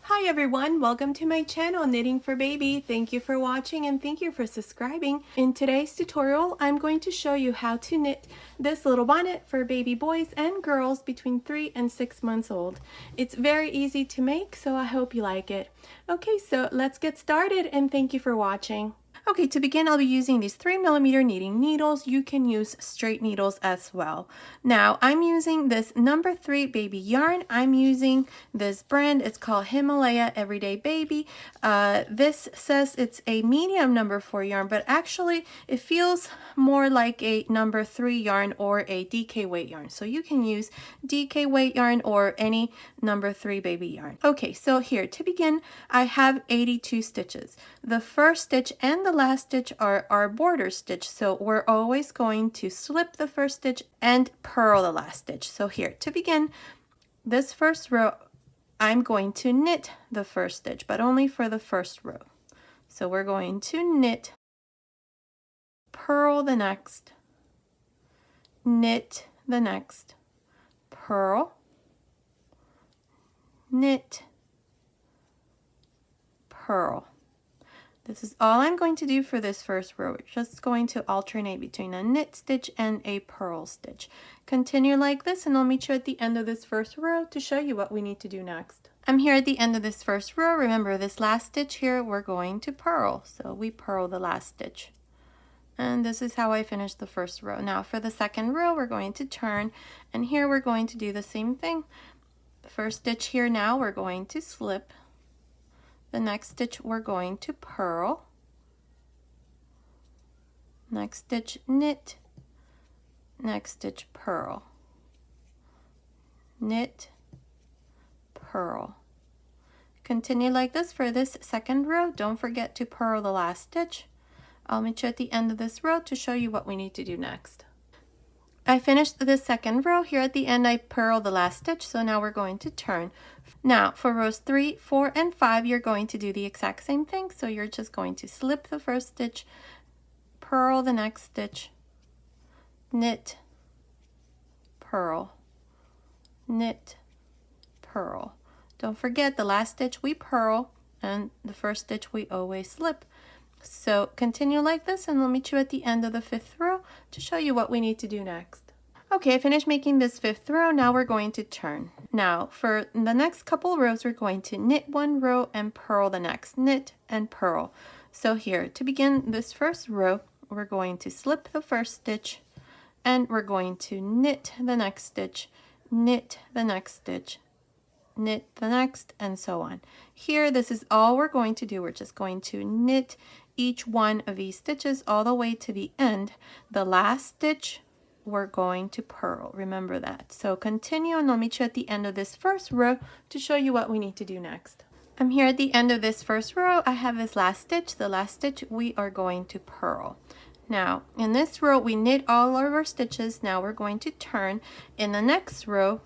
Hi everyone, welcome to my channel Knitting for Baby. Thank you for watching and thank you for subscribing. In today's tutorial, I'm going to show you how to knit this little bonnet for baby boys and girls between 3 and 6 months old. It's very easy to make, so I hope you like it. Okay, so let's get started and thank you for watching. Okay, to begin, I'll be using these 3mm knitting needles. You can use straight needles as well. Now, I'm using this number 3 baby yarn. I'm using this brand. It's called Himalaya Everyday Baby. This says it's a medium number 4 yarn, but actually it feels more like a number 3 yarn or a DK weight yarn. So you can use DK weight yarn or any number 3 baby yarn. Okay, so here to begin, I have 82 stitches. The first stitch and the last stitch are our border stitch, so we're always going to slip the first stitch and purl the last stitch. So here to begin this first row, I'm going to knit the first stitch, but only for the first row. So we're going to knit, purl the next, knit the next, purl, knit, purl. This is all I'm going to do for this first row. We're just going to alternate between a knit stitch and a purl stitch. Continue like this and I'll meet you at the end of this first row to show you what we need to do next. I'm here at the end of this first row. Remember this last stitch here, we're going to purl. So we purl the last stitch. And this is how I finished the first row. Now for the second row, we're going to turn, and here we're going to do the same thing. The first stitch here now, we're going to slip. The next stitch we're going to purl. Next stitch knit. Next stitch purl. Knit, purl. Continue like this for this second row. Don't forget to purl the last stitch. I'll meet you at the end of this row to show you what we need to do next. I finished the second row. Here at the end I purled the last stitch, so now we're going to turn. Now for rows 3, 4, and 5 you're going to do the exact same thing. So you're just going to slip the first stitch, purl the next stitch, knit, purl, knit, purl. Don't forget the last stitch we purl and the first stitch we always slip. So continue like this and we'll meet you at the end of the 5th row to show you what we need to do next. Okay, I finished making this 5th row. Now we're going to turn. Now for the next couple rows, we're going to knit one row and purl the next, knit and purl. So here to begin this first row, we're going to slip the first stitch and we're going to knit the next stitch, knit the next stitch, knit the next, and so on. Here, this is all we're going to do. We're just going to knit each one of these stitches all the way to the end. The last stitch we're going to purl. Remember that. So continue and I'll meet you at the end of this first row to show you what we need to do next. I'm here at the end of this first row. I have this last stitch. The last stitch we are going to purl. Now in this row we knit all of our stitches. Now we're going to turn. In the next row,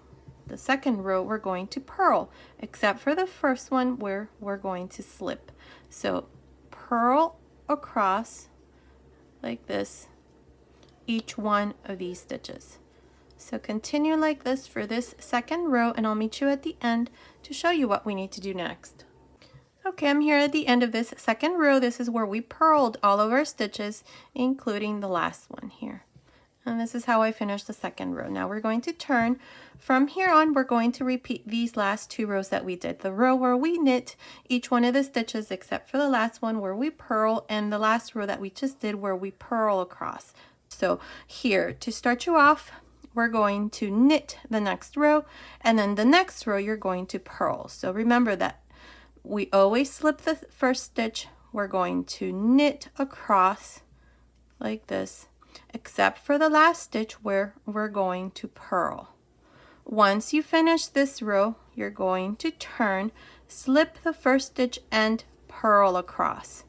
the second row, we're going to purl, except for the first one where we're going to slip. So purl across like this each one of these stitches. So continue like this for this second row and I'll meet you at the end to show you what we need to do next. Okay, I'm here at the end of this second row. This is where we purled all of our stitches, including the last one here. And this is how I finished the second row. Now we're going to turn. From here on, we're going to repeat these last 2 rows that we did. The row where we knit each one of the stitches except for the last one where we purl, and the last row that we just did where we purl across. So here, to start you off, we're going to knit the next row, and then the next row you're going to purl. So remember that we always slip the first stitch. We're going to knit across like this, except for the last stitch where we're going to purl. Once you finish this row, you're going to turn, slip the first stitch and purl across,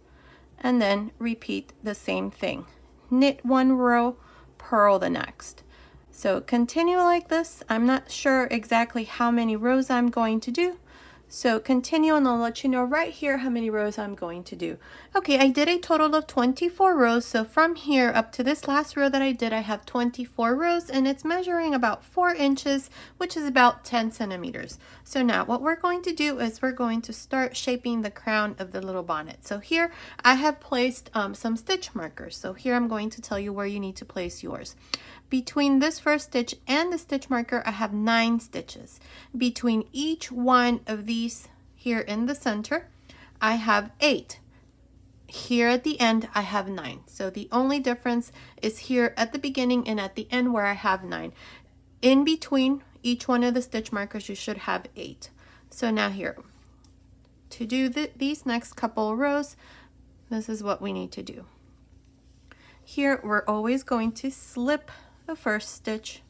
and then repeat the same thing. Knit one row, purl the next. So continue like this. I'm not sure exactly how many rows I'm going to do, So continue and I'll let you know right here how many rows I'm going to do. Okay, I did a total of 24 rows. So from here up to this last row that I did, I have 24 rows and it's measuring about 4 inches, which is about 10 centimeters. So now what we're going to do is we're going to start shaping the crown of the little bonnet. So here I have placed some stitch markers. So here I'm going to tell you where you need to place yours. Between this first stitch and the stitch marker, I have 9 stitches. Between each one of these here in the center, I have 8. Here at the end, I have 9. So the only difference is here at the beginning and at the end where I have 9. In between each one of the stitch markers, you should have 8. So now here, to do these next couple rows, this is what we need to do. Here, we're always going to slip the first stitch,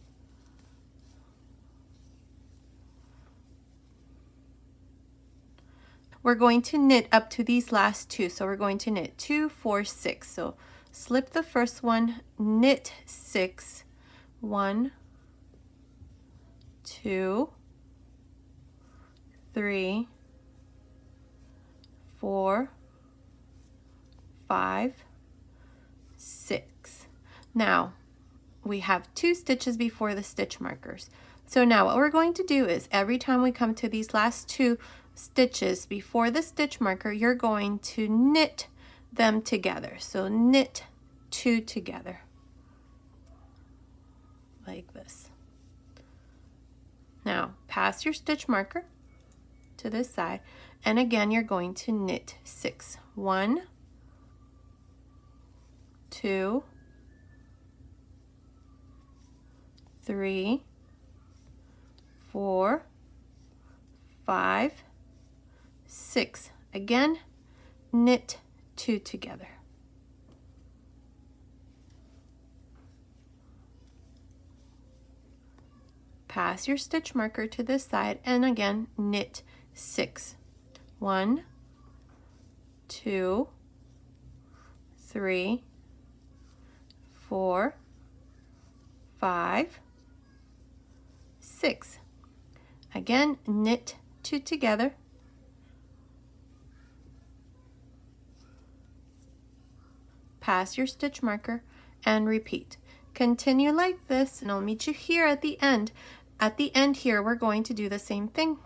we're going to knit up to these last 2. So we're going to knit 2, 4, 6. So slip the first one, knit 6, 1, 2, 3, 4, 5, 6. Now we have 2 stitches before the stitch markers. So now what we're going to do is every time we come to these last 2 stitches before the stitch marker, you're going to knit them together. So knit 2 together like this. Now pass your stitch marker to this side and again you're going to knit 6. 1, 2, 3, 4, 5, 6. Again, knit 2 together. Pass your stitch marker to this side and again knit 6. 1, 2, 3, 4, 5, 6. Again, knit 2 together. Pass your stitch marker and repeat. Continue like this and I'll meet you here at the end. At the end here, we're going to do the same thing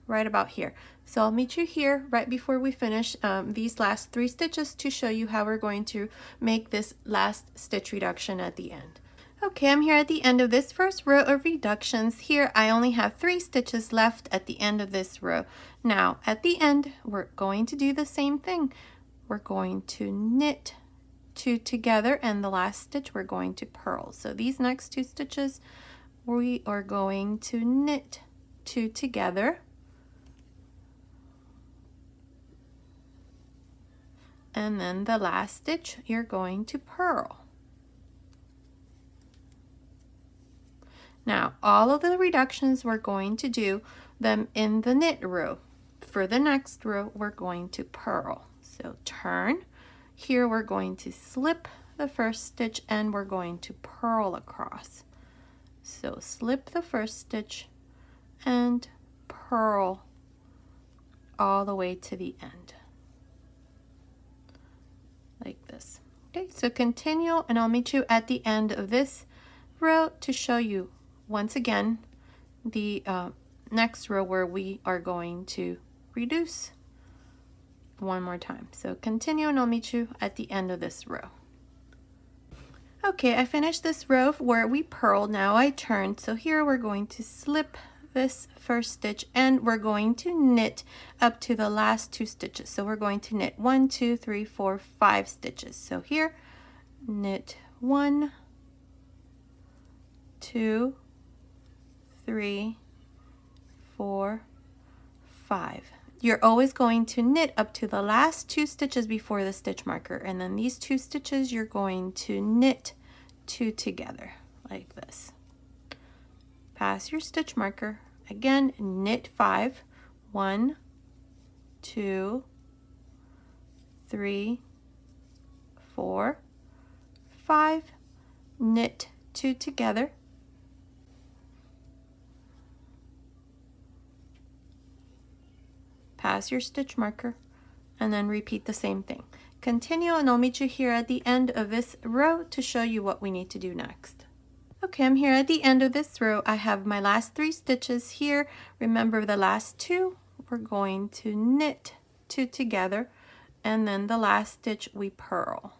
right about here. So I'll meet you here right before we finish these last 3 stitches to show you how we're going to make this last stitch reduction at the end. Okay, I'm here at the end of this first row of reductions. Here I only have 3 stitches left at the end of this row. Now at the end, we're going to do the same thing. We're going to knit 2 together and the last stitch we're going to purl. So these next 2 stitches we are going to knit 2 together and then the last stitch you're going to purl. Now all of the reductions we're going to do them in the knit row. For the next row we're going to purl. So turn. Here we're going to slip the first stitch and we're going to purl across. So slip the first stitch and purl all the way to the end. Like this. Okay, so continue and I'll meet you at the end of this row to show you once again the next row where we are going to reduce one more time. So continue and I'll meet you at the end of this row. Okay, I finished this row where we purled. Now I turned. So here we're going to slip this first stitch and we're going to knit up to the last 2 stitches. So we're going to knit 1, 2, 3, 4, 5 stitches. So here knit 1, 2, 3, 4, 5. You're always going to knit up to the last 2 stitches before the stitch marker, and then these 2 stitches you're going to knit 2 together like this. Pass your stitch marker, again knit 5, 1, 2, 3, 4, 5, knit 2 together. pass your stitch marker, and then repeat the same thing. Continue, and I'll meet you here at the end of this row to show you what we need to do next. Okay, I'm here at the end of this row. I have my last 3 stitches here. Remember, the last 2 we're going to knit 2 together, and then the last stitch we purl.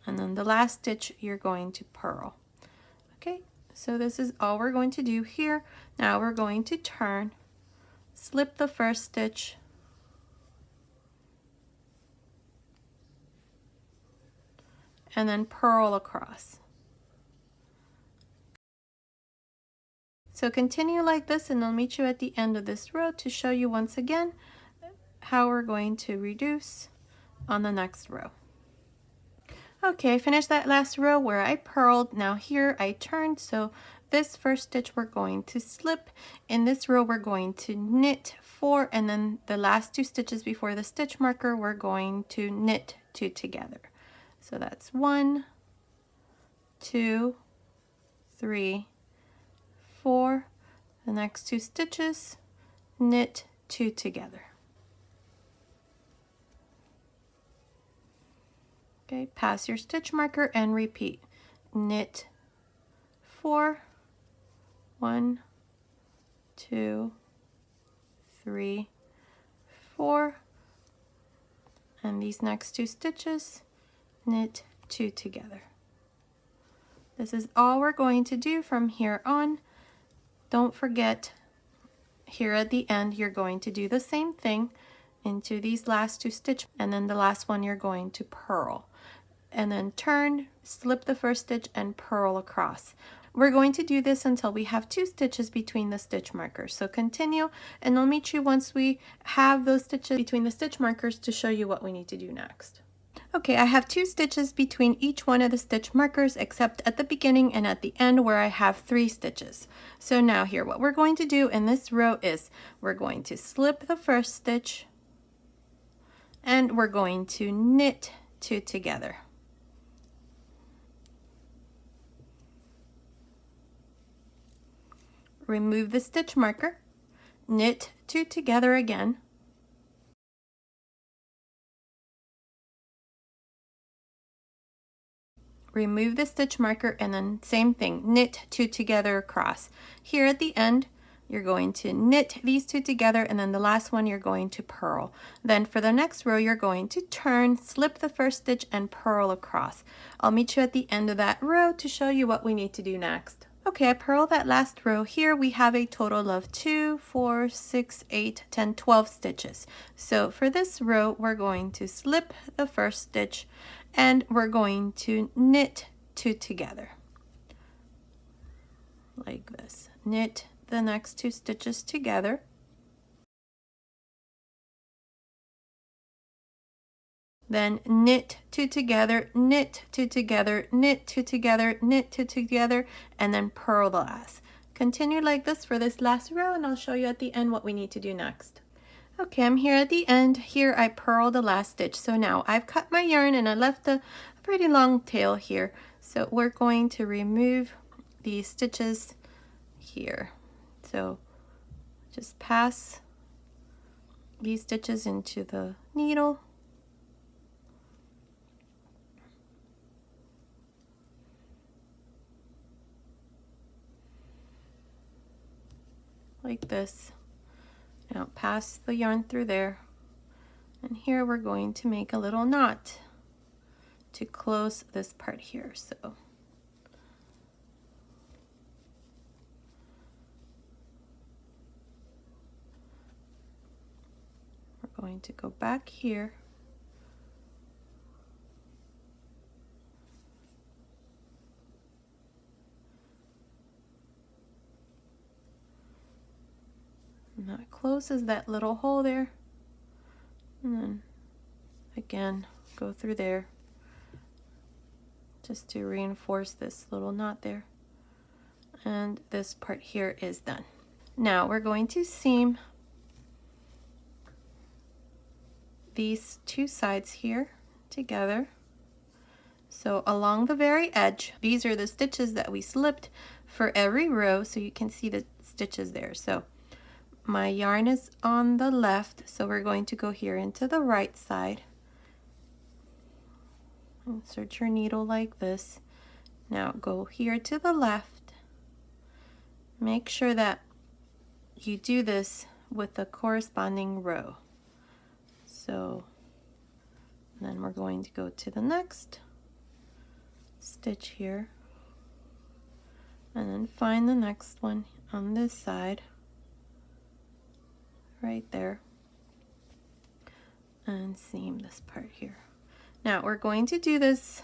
And then the last stitch you're going to purl. Okay, so this is all we're going to do here. Now we're going to turn, slip the first stitch, and then purl across. So continue like this, and I'll meet you at the end of this row to show you once again how we're going to reduce on the next row. Okay, I finished that last row where I purled. Now here I turned, so this first stitch we're going to slip. In this row we're going to knit 4, and then the last 2 stitches before the stitch marker we're going to knit 2 together. So that's 1, 2, 3, 4. The next 2 stitches, knit 2 together. Okay, pass your stitch marker and repeat. Knit 4, 1, 2, 3, 4, and these next 2 stitches, knit 2 together. This is all we're going to do from here on. Don't forget, here at the end you're going to do the same thing into these last 2 stitches, and then the last one you're going to purl, and then turn, slip the first stitch, and purl across. We're going to do this until we have 2 stitches between the stitch markers. So continue, and I'll meet you once we have those stitches between the stitch markers to show you what we need to do next. Okay, I have 2 stitches between each one of the stitch markers, except at the beginning and at the end where I have 3 stitches. So now here, what we're going to do in this row is we're going to slip the first stitch, and we're going to knit 2 together. Remove the stitch marker, knit 2 together again, remove the stitch marker, and then same thing, knit 2 together across. Here at the end you're going to knit these 2 together, and then the last one you're going to purl. Then for the next row you're going to turn, slip the first stitch, and purl across. I'll meet you at the end of that row to show you what we need to do next. Okay, I purled that last row. Here we have a total of 2, 4, 6, 8, 10, 12 stitches. So for this row we're going to slip the first stitch, and we're going to knit 2 together like this. Knit the next 2 stitches together, then knit 2 together, knit 2 together, knit 2 together, knit 2 together, and then purl the last. Continue like this for this last row, and I'll show you at the end what we need to do next. Okay, I'm here at the end. Here I purled the last stitch. So now I've cut my yarn and I left a pretty long tail here. So we're going to remove these stitches here. So just pass these stitches into the needle. Like this. Now pass the yarn through there, and here we're going to make a little knot to close this part here. So we're going to go back here, and that closes that little hole there, and then again go through there just to reinforce this little knot there, and this part here is done. Now we're going to seam these 2 sides here together. So along the very edge, these are the stitches that we slipped for every row so you can see the stitches there. So my yarn is on the left, so we're going to go here into the right side. Insert your needle like this. Now go here to the left. Make sure that you do this with the corresponding row. So then we're going to go to the next stitch here, and then find the next one on this side, right there, and seam this part here. Now we're going to do this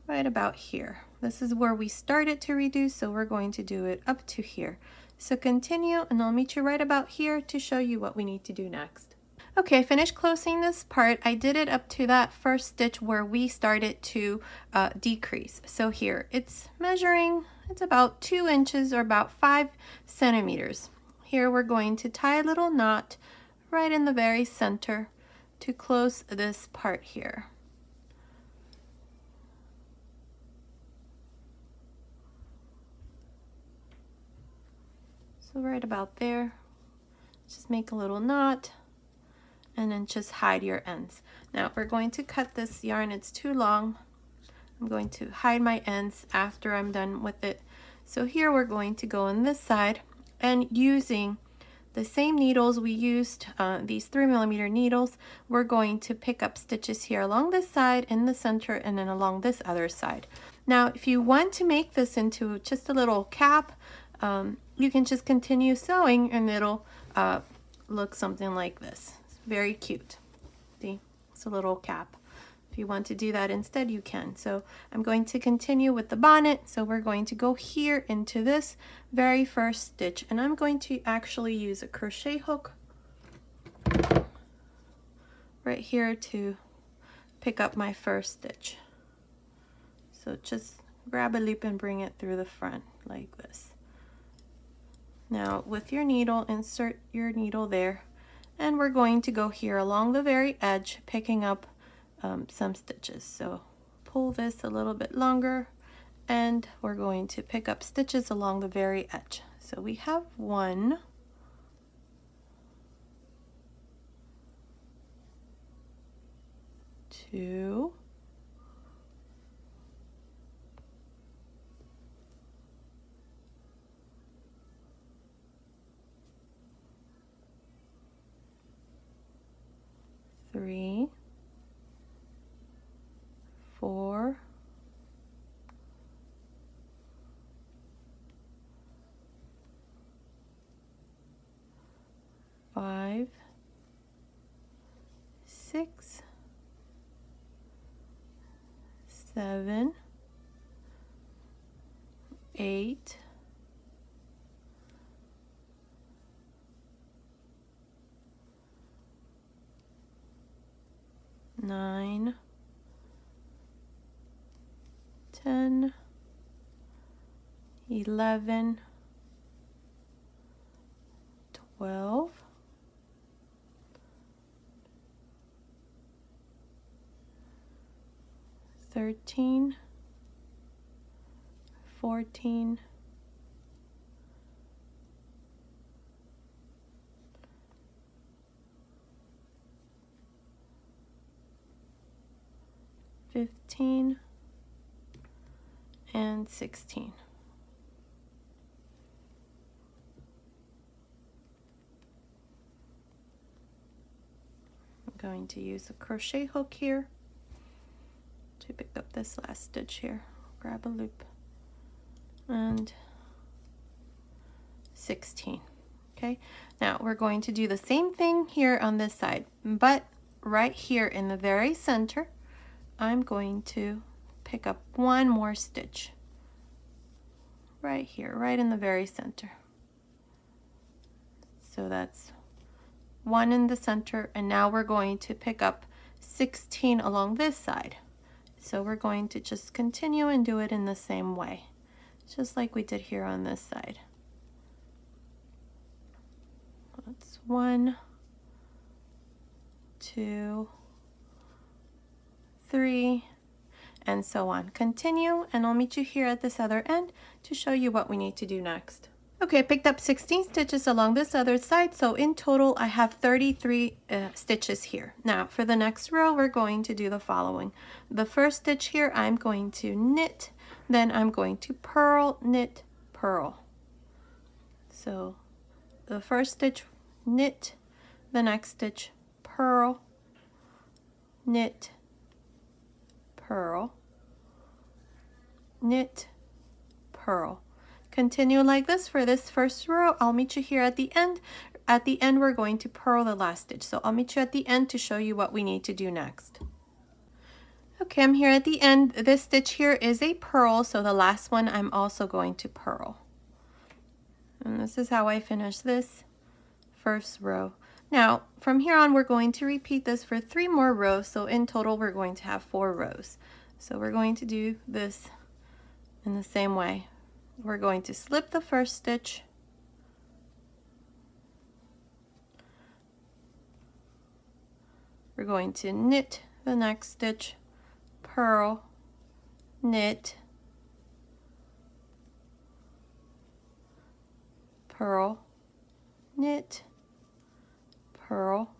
right about here. This is where we started to reduce, so we're going to do it up to here. So continue, and I'll meet you right about here to show you what we need to do next. Okay, finished closing this part. I did it up to that first stitch where we started to decrease. So here, it's measuring, it's about 2 inches or about 5 centimeters. Here we're going to tie a little knot right in the very center to close this part here. So right about there, just make a little knot and then just hide your ends. Now we're going to cut this yarn, it's too long. I'm going to hide my ends after I'm done with it. So here we're going to go on this side, and using the same needles we used, these 3mm needles, we're going to pick up stitches here along this side, in the center, and then along this other side. Now if you want to make this into just a little cap, you can just continue sewing and it'll look something like this. It's very cute. See, it's a little cap. If you want to do that instead, you can. So I'm going to continue with the bonnet. So we're going to go here into this very first stitch, and I'm going to actually use a crochet hook right here to pick up my first stitch. So just grab a loop and bring it through the front like this. Now with your needle, insert your needle there, and we're going to go here along the very edge, picking up some stitches. So pull this a little bit longer, and we're going to pick up stitches along the very edge. So we have 1, 2, 3, 4, 5, 6, 7, 8, 9, 10, 11, 12, 13, 14, 15, and 16. I'm going to use a crochet hook here to pick up this last stitch here. Grab a loop, and 16. Okay, now we're going to do the same thing here on this side, but right here in the very center, I'm going to pick up 1 more stitch right here, right in the very center. So that's 1 in the center, and now we're going to pick up 16 along this side. So we're going to just continue and do it in the same way, just like we did here on this side. That's 1, 2, 3, and so on. Continue, and I'll meet you here at this other end to show you what we need to do next. Okay, I picked up 16 stitches along this other side, so in total I have 33 stitches here. Now for the next row, we're going to do the following. The first stitch here, I'm going to knit, then I'm going to purl, knit, purl. So the first stitch, knit, the next stitch, purl, knit, purl, knit, purl. Continue like this for this first row. I'll meet you here at the end. At the end, we're going to purl the last stitch. So I'll meet you at the end to show you what we need to do next. Okay, I'm here at the end. This stitch here is a purl, so the last one I'm also going to purl. And this is how I finish this first row. Now, from here on, we're going to repeat this for 3 more rows. So in total, we're going to have 4 rows. So we're going to do this in the same way. We're going to slip the first stitch, we're going to knit the next stitch, purl, knit, purl, knit, purl,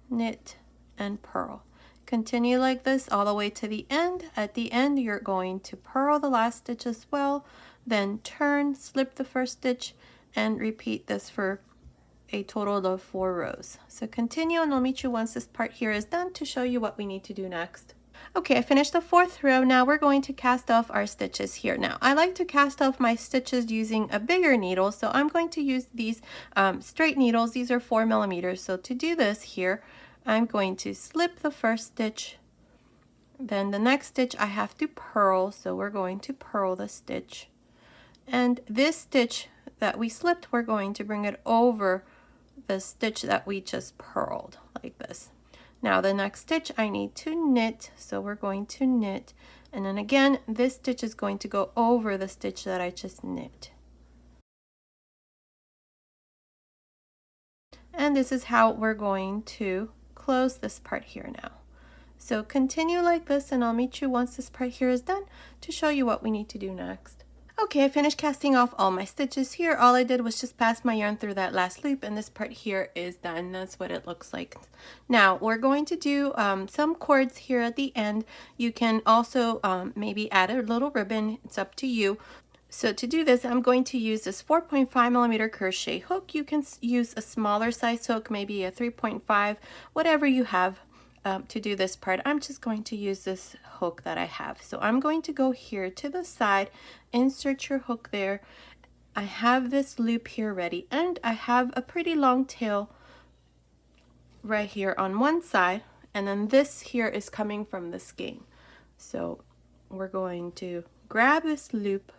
knit, and purl. Continue like this all the way to the end. At the end, you're going to purl the last stitch as well, then turn, slip the first stitch, and repeat this for a total of 4 rows. So continue, and I'll meet you once this part here is done to show you what we need to do next. Okay, I finished the 4th row. Now we're going to cast off our stitches here. Now, I like to cast off my stitches using a bigger needle, so I'm going to use these straight needles. These are 4 millimeters. So to do this here, I'm going to slip the first stitch, then the next stitch I have to purl, so we're going to purl the stitch. And this stitch that we slipped, we're going to bring it over the stitch that we just purled, like this. Now the next stitch I need to knit, so we're going to knit, and then again this stitch is going to go over the stitch that I just knit. And this is how we're going to close this part here now. So continue like this, and I'll meet you once this part here is done to show you what we need to do next. Okay, I finished casting off all my stitches here. All I did was just pass my yarn through that last loop, and this part here is done. That's what it looks like. Now we're going to do some cords here at the end. You can also maybe add a little ribbon. It's up to you. So to do this, I'm going to use this 4.5 millimeter crochet hook. You can use a smaller size hook, maybe a 3.5, whatever you have to do this part. I'm just going to use this hook that I have. So I'm going to go here to the side, insert your hook there. I have this loop here ready, and I have a pretty long tail right here on one side, and then this here is coming from the skein. So we're going to grab this loop,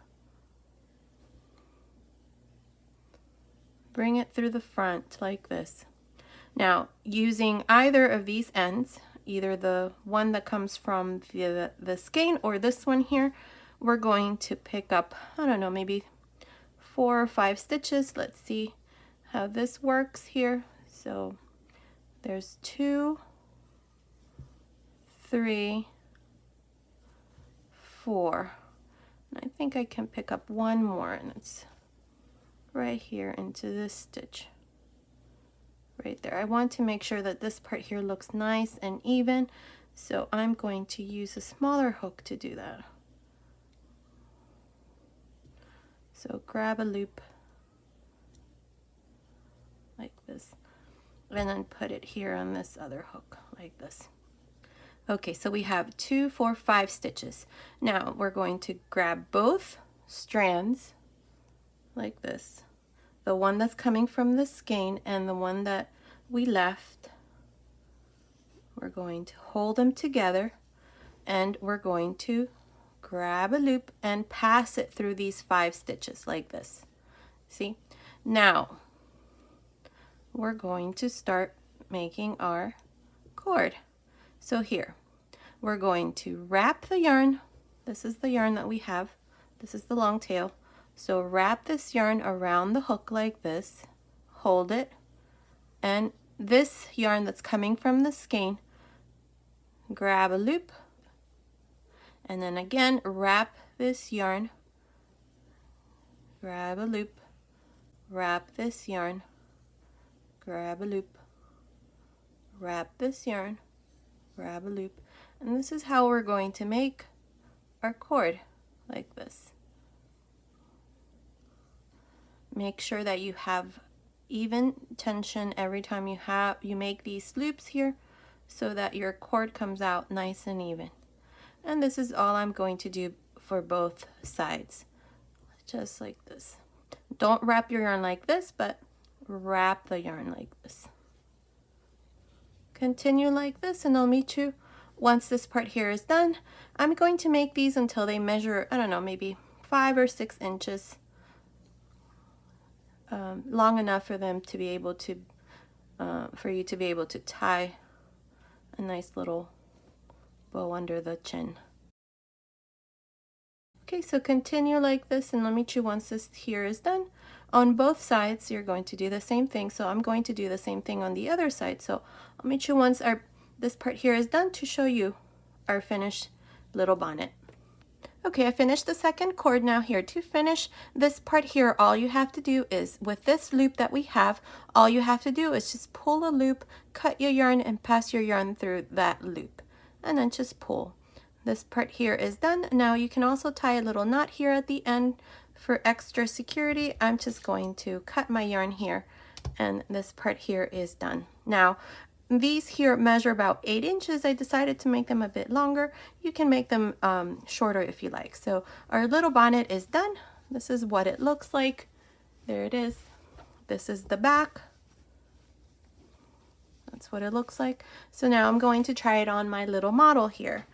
bring it through the front like this. Now, using either of these ends, either the one that comes from the skein or this one here, we're going to pick up, I don't know, maybe 4 or 5 stitches. Let's see how this works here. So there's 2, 3, 4. And I think I can pick up one more, and it's right here into this stitch right there. I want to make sure that this part here looks nice and even, so I'm going to use a smaller hook to do that. So grab a loop like this, and then put it here on this other hook like this. Okay, so we have 2, 4, 5 stitches. Now we're going to grab both strands like this, the one that's coming from the skein and the one that we left. We're going to hold them together, and we're going to grab a loop and pass it through these 5 stitches like this. See? Now we're going to start making our cord. So here we're going to wrap the yarn. This is the yarn that we have. This is the long tail. So wrap this yarn around the hook like this, hold it, and this yarn that's coming from the skein, grab a loop, and then again wrap this yarn, grab a loop, wrap this yarn, grab a loop, wrap this yarn, grab a loop, and this is how we're going to make our cord, like this. Make sure that you have even tension every time you make these loops here, so that your cord comes out nice and even. And this is all I'm going to do for both sides, just like this. Don't wrap your yarn like this, but wrap the yarn like this. Continue like this, and I'll meet you once this part here is done. I'm going to make these until they measure, I don't know, maybe 5 or 6 inches, long enough for them to be able to, for you to be able to tie a nice little bow under the chin. Okay, so continue like this, and I'll meet you once this here is done. On both sides, you're going to do the same thing, so I'm going to do the same thing on the other side. So I'll meet you once this part here is done to show you our finished little bonnet. Okay, I finished the second cord. Now here, to finish this part here, all you have to do is, with this loop that we have, all you have to do is just pull a loop, cut your yarn, and pass your yarn through that loop, and then just pull. This part here is done. Now you can also tie a little knot here at the end for extra security. I'm just going to cut my yarn here, and this part here is done. Now these here measure about 8 inches. I decided to make them a bit longer. You can make them shorter if you like. So our little bonnet is done. This is what it looks like. There it is. This is the back. That's what it looks like. So now I'm going to try it on my little model here.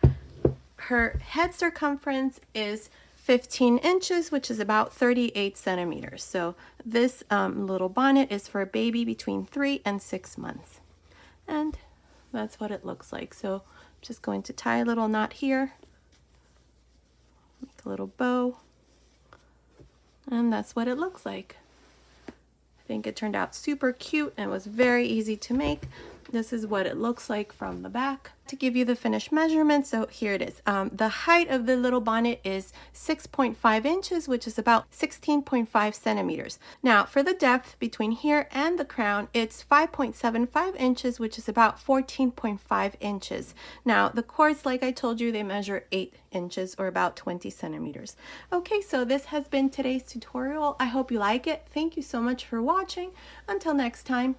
Her head circumference is 15 inches, which is about 38 centimeters. So this little bonnet is for a baby between 3 and 6 months. And that's what it looks like. So I'm just going to tie a little knot here, make a little bow, and that's what it looks like. I think it turned out super cute and was very easy to make. This is what it looks like from the back. To give you the finished measurement, so here it is. The height of the little bonnet is 6.5 inches, which is about 16.5 centimeters. Now for the depth between here and the crown, it's 5.75 inches, which is about 14.5 inches. Now the cords, like I told you, they measure 8 inches or about 20 centimeters. Okay, so this has been today's tutorial. I hope you like it. Thank you so much for watching. Until next time.